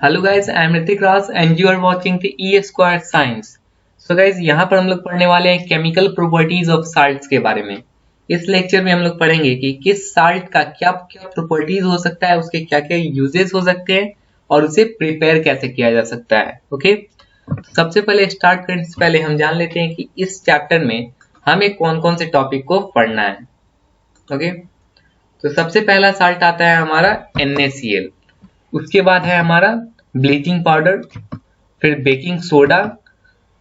Hello guys, I am Hrithik Raj and you are watching the E square science. So guys, यहाँ पर हम लोग पढ़ने वाले हैं केमिकल प्रॉपर्टीज ऑफ साल्ट्स के बारे में। इस लेक्चर में हम लोग पढ़ेंगे कि किस साल्ट का क्या क्या प्रॉपर्टीज हो सकता है, उसके क्या क्या यूजेस हो सकते हैं और उसे प्रिपेयर कैसे किया जा सकता है। ओके, सबसे पहले स्टार्ट करने से पहले हम जान लेते हैं कि इस चैप्टर में हमें कौन कौन से टॉपिक को पढ़ना है। ओके, तो सबसे पहला साल्ट आता है हमारा NaCl, उसके बाद है हमारा ब्लीचिंग पाउडर, फिर बेकिंग सोडा,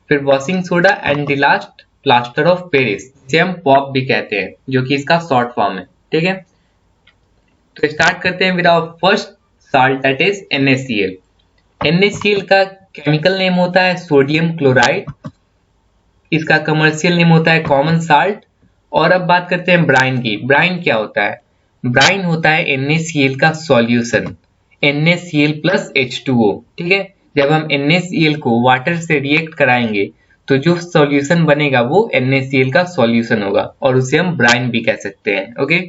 फिर washing soda and the last plaster of Paris, जिसे हम पॉप भी कहते हैं, जो कि इसका शॉर्ट फॉर्म है। ठीक है, तो स्टार्ट करते हैं with our first salt, that is NaCl। NaCl का केमिकल नेम होता है सोडियम क्लोराइड, इसका कमर्शियल नेम होता है कॉमन साल्ट। और अब बात करते हैं ब्राइन की। ब्राइन क्या होता है? ब्राइन होता है NaCl का सॉल्यूशन, NaCl प्लस H2O। ठीक है, जब हम NaCl को वाटर से रिएक्ट कराएंगे तो जो सॉल्यूशन बनेगा वो NaCl का सॉल्यूशन होगा और उसे हम ब्राइन भी कह सकते हैं। ओके,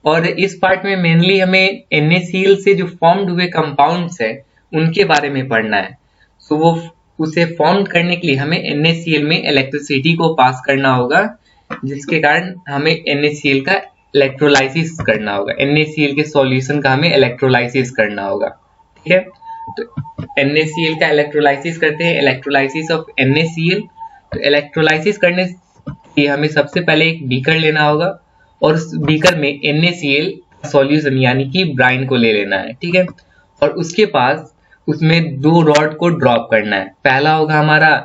और इस पार्ट में मेनली हमें NaCl से जो फॉर्म्ड हुए कंपाउंड्स है उनके बारे में पढ़ना है। सो वो उसे फॉर्म करने के लिए हमें NaCl में इलेक्ट्रिसिटी को पास करना होगा, जिसके कारण हमें NaCl का इलेक्ट्रोलाइसिस करना होगा, NaCl के सॉल्यूशन का हमें इलेक्ट्रोलाइसिस करना होगा। ठीक है, तो NaCl का इलेक्ट्रोलाइसिस करते हैं, इलेक्ट्रोलाइसिस ऑफ NaCl। तो इलेक्ट्रोलाइसिस करने के लिए हमें सबसे पहले एक बीकर लेना होगा और उस बीकर में NaCl सॉल्यूशन यानी कि ब्राइन को ले लेना है। ठीक है, और उसके पास उसमें दो रॉड को ड्रॉप करना है। पहला होगा हमारा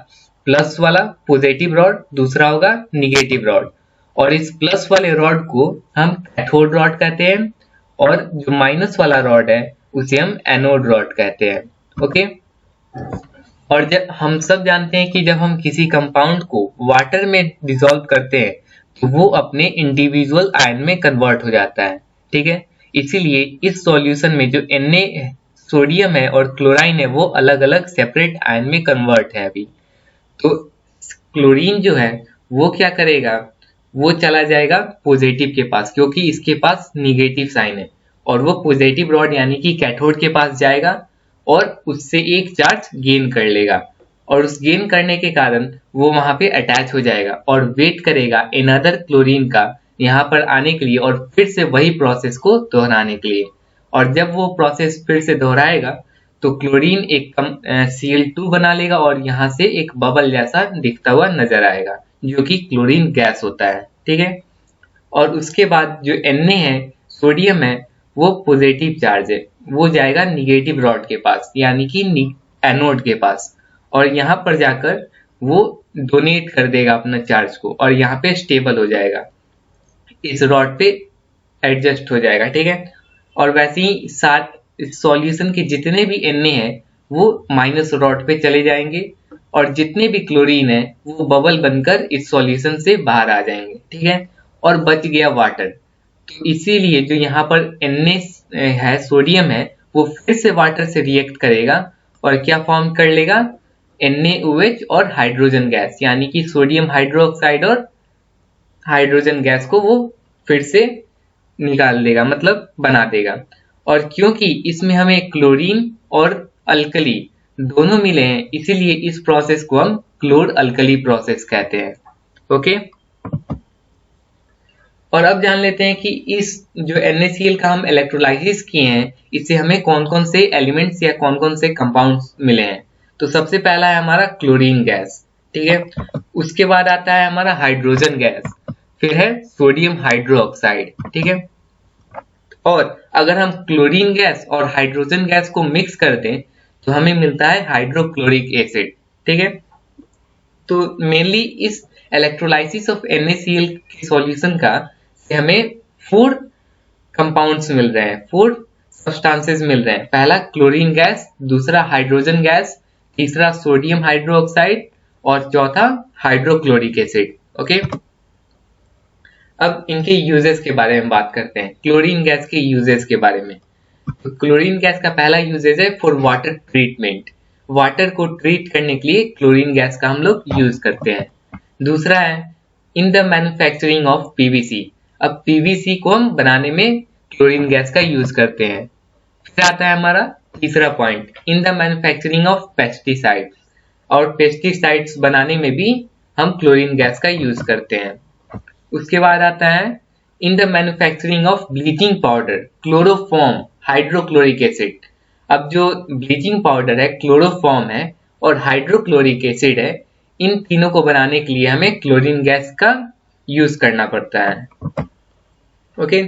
प्लस वाला पॉजिटिव रॉड, दूसरा होगा निगेटिव रॉड। और इस प्लस वाले रॉड को हम कैथोड रॉड कहते हैं और जो माइनस वाला रॉड है उसे हम एनोड रॉड कहते हैं। ओके, और जब हम सब जानते हैं कि जब हम किसी कंपाउंड को वाटर में डिसॉल्व करते हैं तो वो अपने इंडिविजुअल आयन में कन्वर्ट हो जाता है। ठीक है, इसीलिए इस सॉल्यूशन में जो Na सोडियम है और क्लोराइन है वो अलग अलग सेपरेट आयन में कन्वर्ट है अभी। तो क्लोरीन जो है वो क्या करेगा, वो चला जाएगा पॉजिटिव के पास, क्योंकि इसके पास निगेटिव साइन है, और वो पॉजिटिव रॉड यानी कि कैथोड के पास जाएगा और उससे एक चार्ज गेन कर लेगा, और उस गेन करने के कारण वो वहां पे अटैच हो जाएगा और वेट करेगा अनदर क्लोरीन का यहाँ पर आने के लिए और फिर से वही प्रोसेस को दोहराने के लिए। और जब वो प्रोसेस फिर से दोहराएगा तो क्लोरीन एक Cl2 बना लेगा और यहाँ से एक बबल जैसा दिखता हुआ नजर आएगा, जो कि क्लोरीन गैस होता है। ठीक है, और उसके बाद जो Na है, सोडियम है, वो पॉजिटिव चार्ज है, वो जाएगा निगेटिव रॉड के पास यानी कि एनोड के पास, और यहाँ पर जाकर वो डोनेट कर देगा अपना चार्ज को और यहाँ पे स्टेबल हो जाएगा, इस रॉड पे एडजस्ट हो जाएगा। ठीक है, और वैसे ही साथ सॉल्यूशन के जितने भी Na है वो माइनस रॉड पे चले जाएंगे और जितने भी क्लोरीन है वो बबल बनकर इस सॉल्यूशन से बाहर आ जाएंगे। ठीक है, और बच गया वाटर। तो इसीलिए जो यहाँ पर Na है, सोडियम है, वो फिर से वाटर से रिएक्ट करेगा और क्या फॉर्म कर लेगा, NaOH और हाइड्रोजन गैस, यानी कि सोडियम हाइड्रोक्साइड और हाइड्रोजन गैस को वो फिर से निकाल देगा, मतलब बना देगा। और क्योंकि इसमें हमें क्लोरीन और अल्कली दोनों मिले हैं, इसीलिए इस प्रोसेस को हम क्लोर अल्कली प्रोसेस कहते हैं। ओके, और अब जान लेते हैं कि इस जो NaCl का हम इलेक्ट्रोलाइसिस किए हैं, इससे हमें कौन कौन से एलिमेंट्स या कौन कौन से कंपाउंड्स मिले हैं। तो सबसे पहला है हमारा क्लोरीन गैस। ठीक है, उसके बाद आता है हमारा हाइड्रोजन गैस, फिर है सोडियम हाइड्रोक्साइड। ठीक है, और अगर हम क्लोरीन गैस और हाइड्रोजन गैस को मिक्स कर दें तो हमें मिलता है हाइड्रोक्लोरिक एसिड। ठीक है, तो मेनली इस इलेक्ट्रोलाइसिस ऑफ NaCl के सॉल्यूशन का से हमें 4 कंपाउंड्स मिल रहे हैं, 4 सब्सटेंसेस मिल रहे हैं। पहला क्लोरीन गैस, दूसरा हाइड्रोजन गैस, तीसरा सोडियम हाइड्रोक्साइड और चौथा हाइड्रोक्लोरिक एसिड। ओके, अब इनके यूजेस के बारे में बात करते हैं, क्लोरीन गैस के यूजेस के बारे में। तो क्लोरीन गैस का पहला यूजेस है फॉर वाटर ट्रीटमेंट, वाटर को ट्रीट करने के लिए क्लोरीन गैस का हम लोग यूज करते हैं। दूसरा है in the manufacturing of PVC, अब PVC को हम बनाने में क्लोरीन गैस का यूज करते हैं। फिर आता है हमारा तीसरा point, in the manufacturing of pesticides, और पेस्टिसाइड्स बनाने में भी हम क्लोरीन गैस का यूज करते हैं। उसके बाद आता है in the manufacturing of bleaching powder, chloroform, hydrochloric acid. अब जो ब्लीचिंग पाउडर है क्लोरोफॉर्म है और हाइड्रोक्लोरिक एसिड है, इन तीनों को बनाने के लिए हमें क्लोरीन गैस का यूज करना पड़ता है। ओके,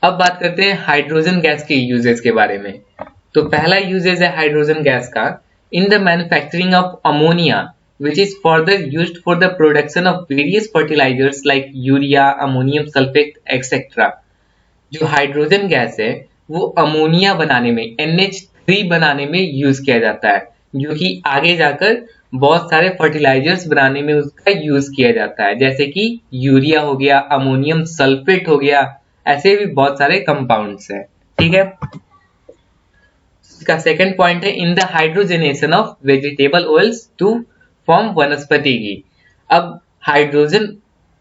अब बात करते हैं हाइड्रोजन गैस के यूजेस के बारे में। तो पहला यूजेस है हाइड्रोजन गैस का, in the manufacturing of ammonia which is further used for the production of various fertilizers like urea, ammonium sulphate etcetera. जो हाइड्रोजन गैस है वो अमोनिया बनाने में, NH3 बनाने में यूज किया जाता है, जो कि आगे जाकर बहुत सारे फर्टिलाइजर्स बनाने में उसका यूज किया जाता है, जैसे कि यूरिया हो गया, अमोनियम सल्फेट हो गया, ऐसे भी बहुत सारे कंपाउंड्स हैं। ठीक है, इसका सेकंड पॉइंट है in the hydrogenation of vegetable oils to form vanaspati ghee. अब हाइड्रोजन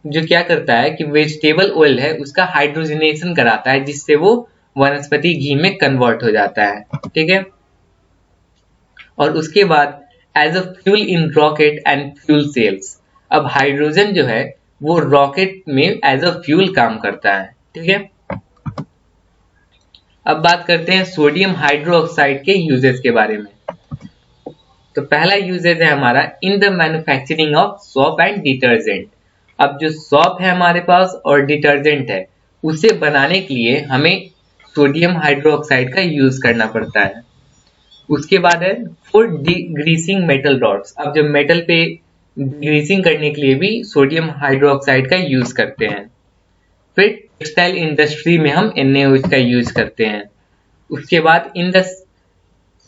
जो क्या करता है कि वेजिटेबल ऑयल है उसका हाइड्रोजनेशन कराता है, जिससे वो वनस्पति घी में कन्वर्ट हो जाता है। ठीक है, और उसके बाद as a fuel in rocket and fuel cells. अब हाइड्रोजन जो है वो रॉकेट में एज अ फ्यूल काम करता है। ठीक है, अब बात करते हैं सोडियम हाइड्रोक्साइड के यूजेस के बारे में। तो पहला यूजेज है हमारा in the manufacturing of soap and detergent. अब जो सोप है हमारे पास और डिटर्जेंट है, उसे बनाने के लिए हमें सोडियम हाइड्रोक्साइड का यूज करना पड़ता है। उसके बाद है फॉर डिग्रीसिंग मेटल रॉड्स। अब जो मेटल पे डिग्रीसिंग करने के लिए भी सोडियम हाइड्रोक्साइड का यूज करते हैं। फिर टेक्सटाइल इंडस्ट्री में हम NaOH का यूज करते हैं। उसके बाद in the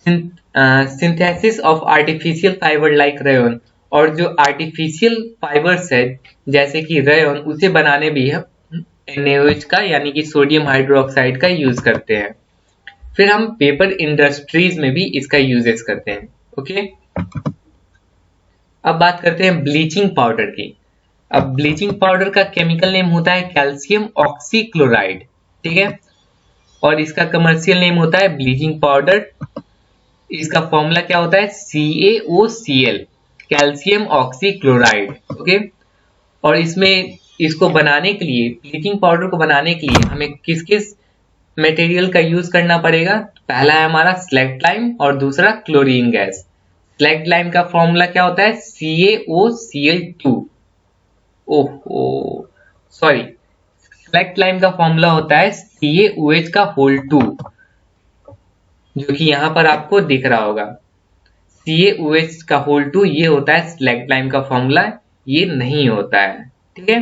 synthesis of artificial fibre like rayon, और जो आर्टिफिशियल फाइबर्स है जैसे कि रेयन, उसे बनाने भी हम NaOH का यानी कि सोडियम हाइड्रोक्साइड का यूज करते हैं। फिर हम पेपर इंडस्ट्रीज में भी इसका यूजेस करते हैं। ओके, अब बात करते हैं ब्लीचिंग पाउडर की। अब ब्लीचिंग पाउडर का केमिकल नेम होता है कैल्शियम ऑक्सीक्लोराइड। ठीक है, और इसका कमर्शियल नेम होता है ब्लीचिंग पाउडर। इसका फॉर्मूला क्या होता है CaOCl, कैल्शियम ऑक्सीक्लोराइड। ओके, और इसमें इसको बनाने के लिए, ब्लीचिंग पाउडर को बनाने के लिए हमें किस किस मटेरियल का यूज करना पड़ेगा? पहला है हमारा स्लैक्ट लाइम और दूसरा क्लोरीन गैस। स्लैक्ट लाइम का फॉर्मूला क्या होता है CaOCl2। ओहो सॉरी, स्लैक्ट लाइम का फॉर्मूला होता है CaOH2, जो कि यहां पर आपको दिख रहा होगा। CaOH2 ये होता है स्लैक्ट लाइम का फॉर्मूला, ये नहीं होता है। ठीक है,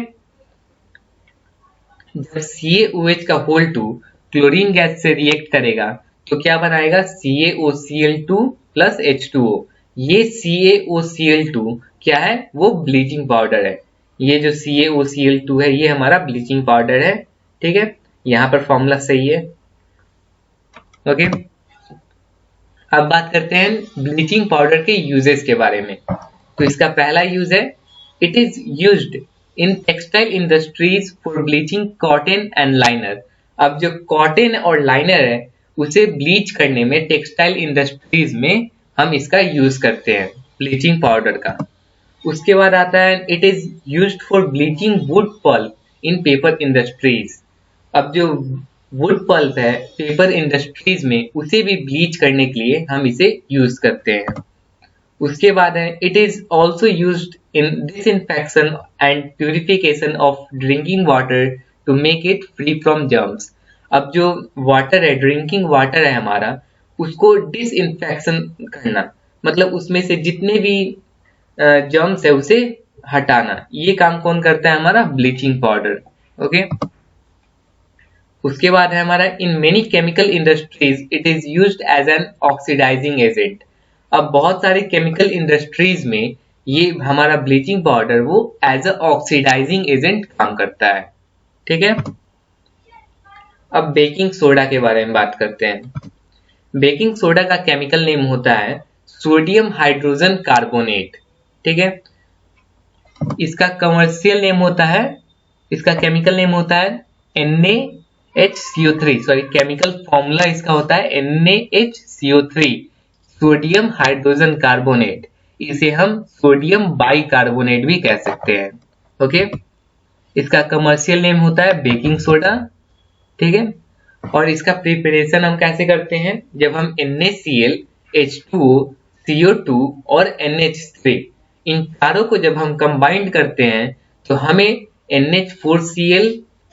जब CaOH2 क्लोरीन गैस से रिएक्ट करेगा तो क्या बनाएगा? CaOCl2 plus H2O। ये CaOCl2 क्या है? वो ब्लीचिंग पाउडर है। ये जो CaOCl2 है ये हमारा ब्लीचिंग पाउडर है। ठीक है, यहां पर फॉर्मूला सही है। ओके, अब बात करते हैं ब्लीचिंग पाउडर के यूजेस के बारे में। तो इसका पहला यूज है it is used in textile industries for bleaching cotton and liner. अब जो कॉटन और लाइनर है उसे ब्लीच करने में टेक्सटाइल इंडस्ट्रीज में हम इसका यूज करते हैं, ब्लीचिंग पाउडर का। उसके बाद आता है it is used for bleaching wood pulp in paper industries. अब जो वुड पल्प है पेपर इंडस्ट्रीज में, उसे भी ब्लीच करने के लिए हम इसे यूज करते हैं। उसके बाद है it is also used in disinfection and purification of drinking water to make it free from germs. अब जो वाटर है, ड्रिंकिंग वाटर है हमारा, उसको डिसइंफेक्शन करना, मतलब उसमें से जितने भी जर्म्स है उसे हटाना, ये काम कौन करता है? हमारा ब्लीचिंग पाउडर। ओके, उसके बाद है हमारा in many chemical industries it is used as an oxidising agent. अब बहुत सारे केमिकल इंडस्ट्रीज में ये हमारा ब्लीचिंग पाउडर वो एज अ ऑक्सीडाइजिंग एजेंट काम करता है। ठीक है, अब बेकिंग सोडा के बारे में बात करते हैं। बेकिंग सोडा का केमिकल नेम होता है सोडियम हाइड्रोजन कार्बोनेट। ठीक है, इसका कमर्शियल नेम होता है, इसका केमिकल नेम होता है NaHCO3, सॉरी केमिकल फॉर्मूला इसका होता है NaHCO3, सोडियम हाइड्रोजन कार्बोनेट। इसे हम सोडियम बाइकार्बोनेट भी कह सकते हैं। ओके, इसका कमर्शियल नेम होता है बेकिंग सोडा। ठीक है, और इसका प्रिपरेशन हम कैसे करते हैं, जब हम NaCl, H2O, CO2 और NH3 इन चारों को जब हम कंबाइंड करते हैं तो हमें NH4Cl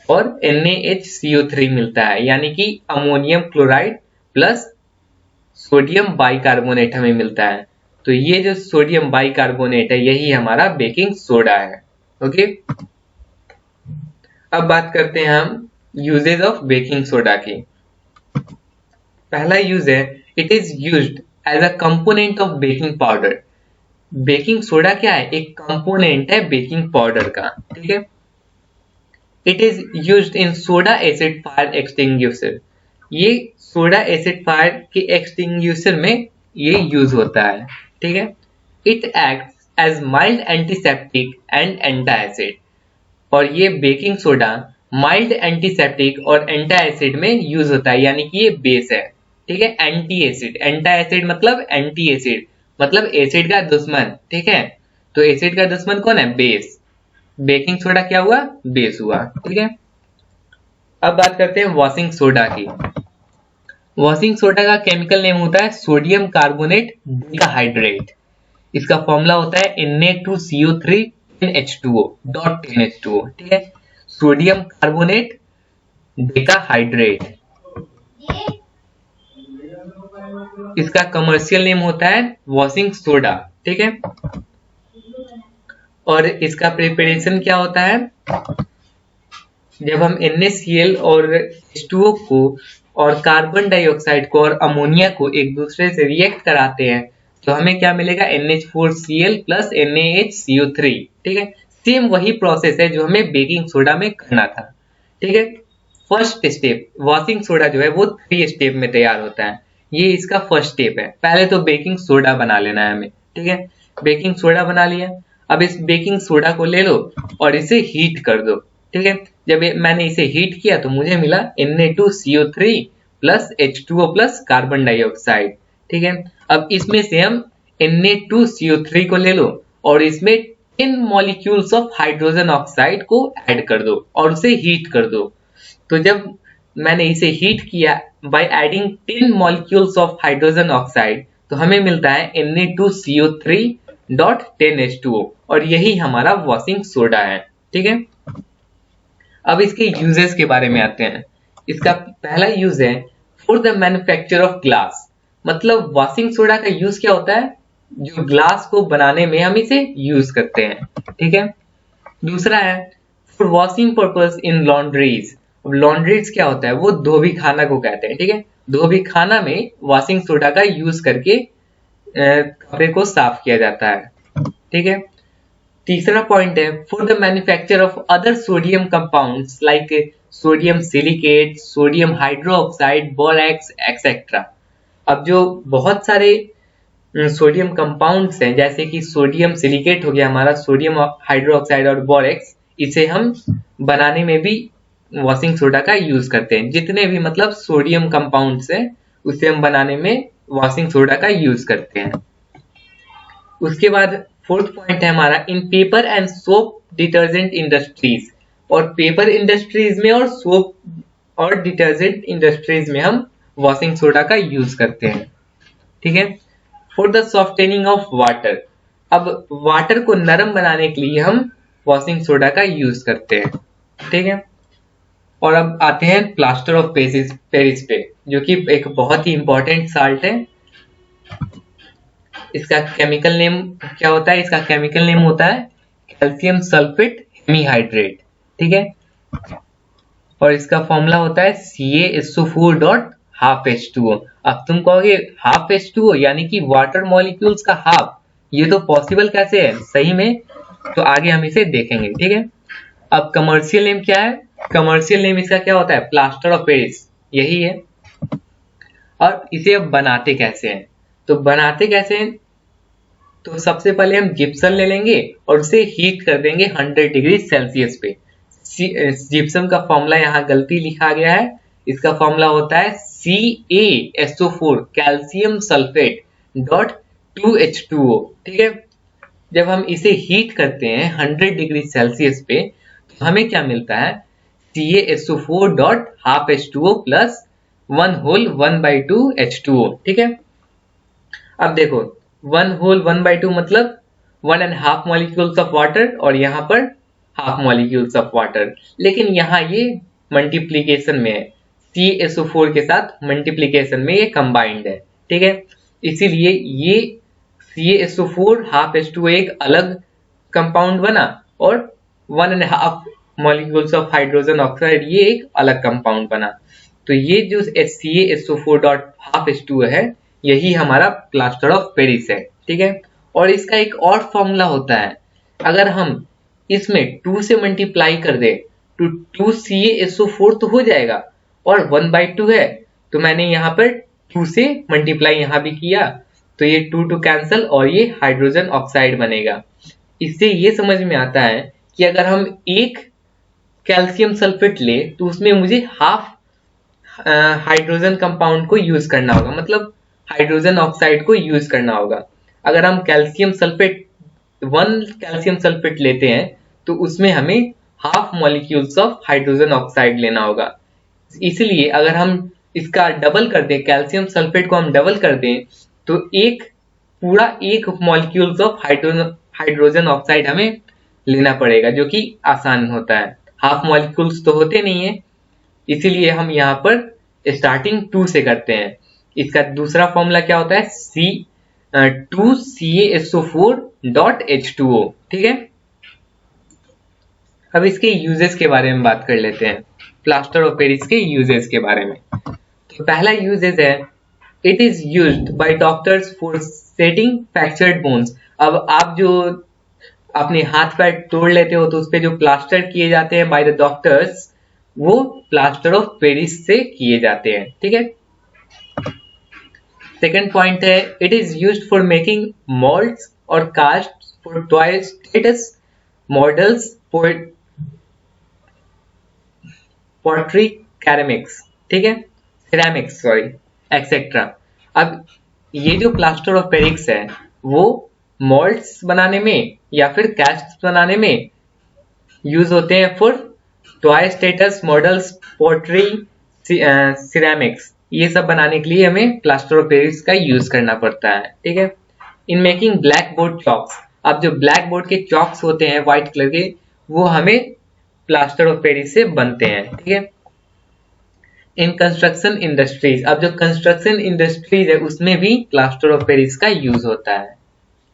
और NaHCO3 मिलता है, यानी कि ammonium chloride plus sodium bicarbonate हमें मिलता है। तो ये जो सोडियम बाइकार्बोनेट है यही हमारा बेकिंग सोडा है। ओके, अब बात करते हैं हम यूजेज ऑफ बेकिंग सोडा की। पहला यूज है, it is used as a component of baking powder. Baking soda क्या है, एक कंपोनेंट है बेकिंग पाउडर का। ठीक है, it is used in soda acid fire extinguisher. ये सोडा एसिड फायर के एक्सटिंग्विशर में ये यूज होता है। ठीक है, it act as mild antiseptic and antacid. और ये बेकिंग सोडा माइल्ड एंटीसेप्टिक और एंटा एसिड में यूज होता है, यानी कि ये बेस है। ठीक है, एंटी एसिड, एंटा एसिड मतलब एंटी एसिड, मतलब एसिड का दुश्मन। ठीक है, तो एसिड का दुश्मन कौन है, बेस। बेकिंग सोडा क्या हुआ, बेस हुआ। ठीक है, अब बात करते हैं वॉशिंग सोडा की। वॉशिंग सोडा का केमिकल नेम होता है सोडियम कार्बोनेट डेकाहाइड्रेट। इसका फॉर्मूला होता है Na2CO3 10H2O डॉट 10H2O। ठीक है, सोडियम कार्बोनेट डेकाहाइड्रेट। इसका कमर्शियल नेम होता है वॉशिंग सोडा। ठीक है, और इसका प्रिपरेशन क्या होता है, जब हम NaCl और H2O को और कार्बन डाइऑक्साइड को और अमोनिया को एक दूसरे से रिएक्ट कराते हैं तो हमें क्या मिलेगा, NH4Cl प्लस NaHCO3। ठीक है, सेम वही प्रोसेस है जो हमें बेकिंग सोडा में करना था। ठीक है, फर्स्ट स्टेप वॉशिंग सोडा जो है वो 3 स्टेप में तैयार होता है। ये इसका फर्स्ट स्टेप है। पहले तो बेकिंग सोडा बना लेना है हमें। ठीक है, बेकिंग सोडा बना लिया। अब इस बेकिंग सोडा को ले लो और इसे हीट कर दो। ठीक है, जब मैंने इसे हीट किया तो मुझे मिला Na2CO3 plus H2O plus carbon dioxide. ठीक है, अब इसमें से हम Na2CO3 को ले लो और इसमें 10 मॉलिक्यूल्स ऑफ हाइड्रोजन ऑक्साइड को ऐड कर दो और उसे हीट कर दो। तो जब मैंने इसे हीट किया by adding 10 molecules of hydrogen oxide तो हमें मिलता है Na2CO3 डॉट 10H2O और यही हमारा वॉशिंग सोडा है। ठीक है, अब इसके यूजेस के बारे में आते हैं। इसका पहला यूज है for the manufacture of glass. मतलब वॉशिंग सोडा का यूज क्या होता है, जो ग्लास को बनाने में हम इसे यूज करते हैं। ठीक है, दूसरा है for washing purpose in laundries. Laundries क्या होता है, वो धोबी खाना को कहते हैं। ठीक है, धोबी खाना में वॉशिंग सोडा का यूज करके कपड़े को साफ किया जाता है। ठीक है, तीसरा पॉइंट है for the manufacture of other sodium compounds like sodium silicate, sodium hydroxide, borax etcetera. अब जो बहुत सारे सोडियम कंपाउंड्स हैं जैसे कि सोडियम सिलिकेट हो गया हमारा, सोडियम हाइड्रोक्साइड और बोरेक्स, इसे हम बनाने में भी वॉशिंग सोडा का यूज करते हैं। जितने भी मतलब सोडियम कंपाउंड्स हैं उसे हम बनाने में वॉशिंग सोडा का यूज करते हैं। उसके बाद फोर्थ पॉइंट है हमारा इन paper and soap detergent industries. और पेपर इंडस्ट्रीज में और सोप और डिटर्जेंट इंडस्ट्रीज में हम वॉशिंग सोडा का यूज करते हैं। ठीक है, for the softening of water. अब वाटर को नरम बनाने के लिए हम वॉशिंग सोडा का यूज करते हैं। ठीक है, और अब आते हैं प्लास्टर ऑफ पेरिस पे, जो कि एक बहुत ही इंपॉर्टेंट साल्ट है। इसका केमिकल नेम क्या होता है, इसका केमिकल नेम होता है कैल्शियम सल्फेट हेमीहाइड्रेट। ठीक है, और इसका फॉर्मूला होता है CaSO4.12H2O। अब तुम कहोगे हाफ H2O यानी कि वाटर मॉलिक्यूल्स का हाफ, ये तो पॉसिबल कैसे है सही में, तो आगे हम इसे देखेंगे। ठीक है, अब कमर्शियल नेम क्या है, कमर्शियल नेम इसका क्या होता है, प्लास्टर ऑफ पेरिस, यही है। और इसे अब बनाते कैसे हैं, तो बनाते कैसे हैं, तो सबसे पहले हम जिप्सम ले लेंगे और उसे हीट कर देंगे 100 डिग्री सेल्सियस पे। जिप्सम का फॉर्मूला यहाँ गलती लिखा गया है। इसका फॉर्मूला होता है CaSO4 calcium sulphate dot 2H2O। ठीक है, जब हम इसे हीट करते हैं 100 डिग्री सेल्सियस पे तो हमें क्या मिलता है, CaSO4 dot half H2O plus 1 whole 1/2 H2O। ठीक है, अब देखो 1 होल 1/2 मतलब 1.5 मॉलिक्यूल्स ऑफ वाटर और यहाँ पर हाफ मॉलिक्यूल्स ऑफ वाटर, लेकिन यहाँ ये मल्टीप्लीकेशन में है, CaSO4 के साथ मल्टीप्लीकेशन में ये कंबाइंड है। ठीक है, इसीलिए ये CaSO4 हाफ H2O एक अलग कंपाउंड बना और 1.5 मॉलिक्यूल्स ऑफ हाइड्रोजन ऑक्साइड ये एक अलग कंपाउंड बना। तो ये जो CaSO4 डॉट हाफ H2O है यही हमारा प्लास्टर ऑफ पेरिस है। ठीक है, और इसका एक और फॉर्मूला होता है, अगर हम इसमें 2 से मल्टीप्लाई कर दे तो 2 CaSO4 तो हो जाएगा और 1/2 है तो मैंने यहाँ पर 2 से मल्टीप्लाई यहाँ भी किया तो ये 2 कैंसल और ये हाइड्रोजन ऑक्साइड बनेगा। इससे ये समझ में आता है कि अगर हम एक कैल्शियम सल्फेट ले तो उसमें मुझे हाफ हाइड्रोजन कंपाउंड को यूज करना होगा, मतलब हाइड्रोजन ऑक्साइड को यूज करना होगा। अगर हम कैल्शियम सल्फेट 1 कैल्शियम सल्फेट लेते हैं तो उसमें हमें half molecules of hydrogen oxide लेना होगा। इसलिए अगर हम इसका डबल कर दें, कैल्शियम सल्फेट को हम डबल कर दें तो एक मॉलिक्यूल्स ऑफ हाइड्रोजन ऑक्साइड हमें लेना पड़ेगा, जो कि आसान होता है। हाफ मॉलिक्यूल्स तो होते नहीं है, इसीलिए हम यहाँ पर स्टार्टिंग 2 से करते हैं। इसका दूसरा फॉर्मूला क्या होता है, 2 CaSO4 डॉट H2O। ठीक है, अब इसके यूजेस के बारे में बात कर लेते हैं, प्लास्टर ऑफ पेरिस के यूजेस के बारे में। तो पहला यूजेस है, it is used by doctors for setting fractured bones. अब आप जो अपने हाथ पैर तोड़ लेते हो तो उस पे जो प्लास्टर किए जाते हैं बाय द डॉक्टर्स, वो प्लास्टर ऑफ पेरिस से किए जाते हैं। ठीक है, सेकेंड पॉइंट है, it is used for making moulds और cast for toy statues models, pottery, ceramics, ठीक है, सिरेमिक्स सॉरी, एक्सेट्रा। अब ये जो प्लास्टर ऑफ पेरिस है वो मोल्ड्स बनाने में या फिर कास्ट बनाने में यूज होते हैं for toy statues models, pottery, ceramics, ये सब बनाने के लिए हमें प्लास्टर ऑफ पेरिस का यूज करना पड़ता है। ठीक है, in making black board chalks, अब जो ब्लैक बोर्ड के चॉक्स होते हैं व्हाइट कलर के, वो हमें प्लास्टर ऑफ पेरिस से बनते हैं। ठीक है, इन कंस्ट्रक्शन इंडस्ट्रीज, अब जो कंस्ट्रक्शन इंडस्ट्रीज है उसमें भी प्लास्टर ऑफ पेरिस का यूज होता है।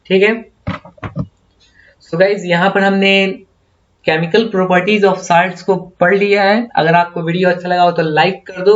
ठीक है, सो गाइज यहाँ पर हमने केमिकल प्रॉपर्टीज ऑफ साल्ट्स को पढ़ लिया है। अगर आपको वीडियो अच्छा लगा हो तो लाइक कर दो,